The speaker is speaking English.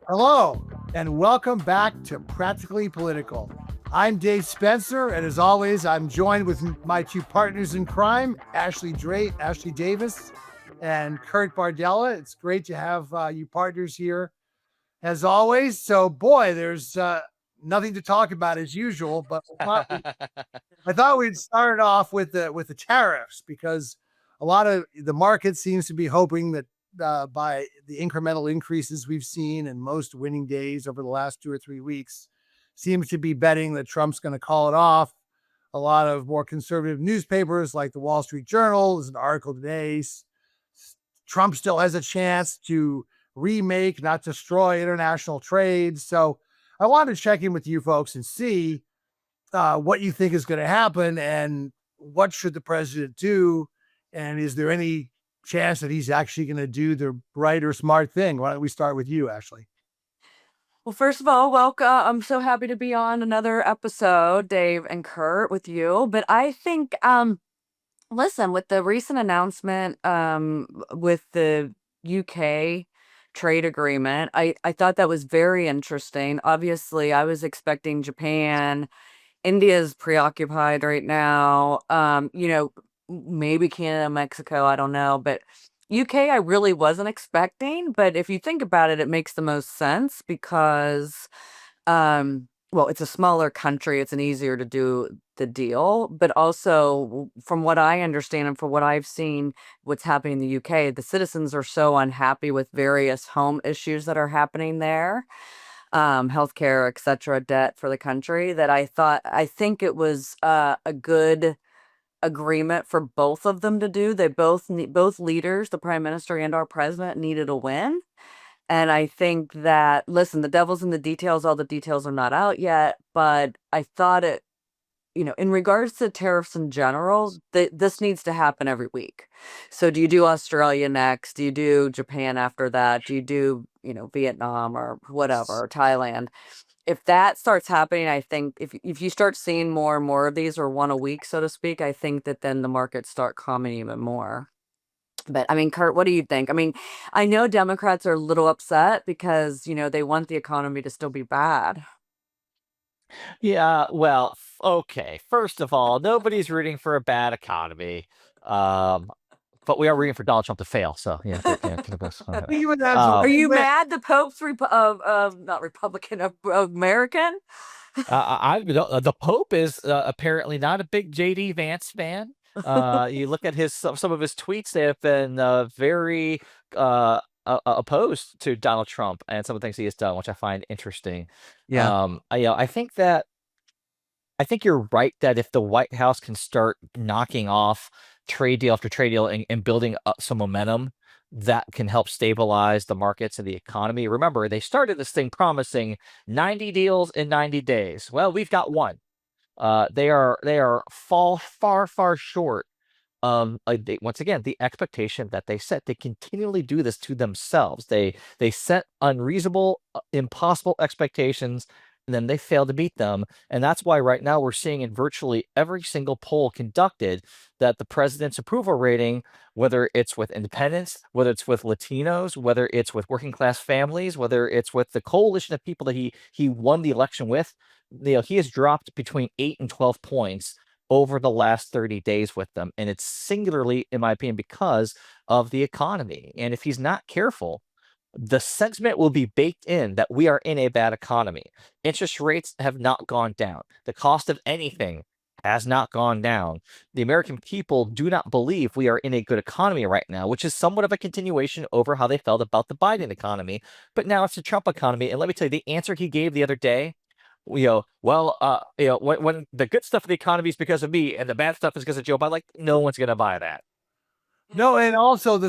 Hello, and welcome back to Practically Political. I'm Dave Spencer, and as always, I'm joined with my two partners in crime, Ashley Davis, and Kurt Bardella. It's great to have you partners here, as always. So, boy, there's nothing to talk about as usual, but I thought we'd start off with the tariffs because a lot of the market seems to be hoping that by the incremental increases we've seen in most winning days over the last 2 or 3 weeks, seems to be betting that Trump's going to call it off. A lot of more conservative newspapers like the Wall Street Journal, there's an article today. Trump still has a chance to remake, not destroy international trade. So I wanted to check in with you folks and see what you think is going to happen and what should the president do, and is there any chance that he's actually going to do the right or smart thing? Why don't we start with you, Ashley? Well, first of all, welcome. I'm so happy to be on another episode, Dave and Kurt, with you. But I think, listen, with the recent announcement, with the UK trade agreement, I thought that was very interesting. Obviously, I was expecting Japan. India's preoccupied right now. Maybe Canada, Mexico, I don't know, but UK I really wasn't expecting, but if you think about it, it makes the most sense because well, it's a smaller country, it's an easier to do the deal, but also from what I understand and from what I've seen what's happening in the UK, the citizens are so unhappy with various home issues that are happening there, healthcare, et cetera, debt for the country, that I think it was a good agreement for both of them to do. They both leaders, the prime minister and our president, needed a win. And I think that, listen, the devil's in the details. All the details are not out yet, but I thought in regards to tariffs in general, this needs to happen every week. So do you do Australia next? Do you do Japan after that? Do you do, Vietnam or whatever, or Thailand? If that starts happening, I think if you start seeing more and more of these, or one a week, so to speak, I think that then the markets start calming even more. But I mean, Kurt, what do you think? I mean, I know Democrats are a little upset because, they want the economy to still be bad. Yeah, well, okay. First of all, nobody's rooting for a bad economy. Um, but we are rooting for Donald Trump to fail. So yeah, kind of goes. You would Are absolutely you win. mad the Pope's not Republican, of American? The Pope is apparently not a big JD Vance fan. You look at some of his tweets; they have been very opposed to Donald Trump and some of the things he has done, which I find interesting. Yeah. I think you're right that if the White House can start knocking off trade deal after trade deal and building up some momentum, that can help stabilize the markets and the economy. Remember, they started this thing promising 90 deals in 90 days. Well, we've got one. They are far short of once again the expectation that they set. They continually do this to themselves. They set unreasonable, impossible expectations, and then they fail to meet them. And that's why right now we're seeing in virtually every single poll conducted that the president's approval rating, whether it's with independents, whether it's with Latinos, whether it's with working class families, whether it's with the coalition of people that he won the election with, he has dropped between 8 and 12 points over the last 30 days with them. And it's singularly, in my opinion, because of the economy. And if he's not careful, the sentiment will be baked in that we are in a bad economy. Interest rates have not gone down. The cost of anything has not gone down. The American people do not believe we are in a good economy right now, which is somewhat of a continuation over how they felt about the Biden economy. But now it's the Trump economy. And let me tell you, the answer he gave the other day, when the good stuff of the economy is because of me and the bad stuff is because of Joe Biden, like, no one's going to buy that. No, and also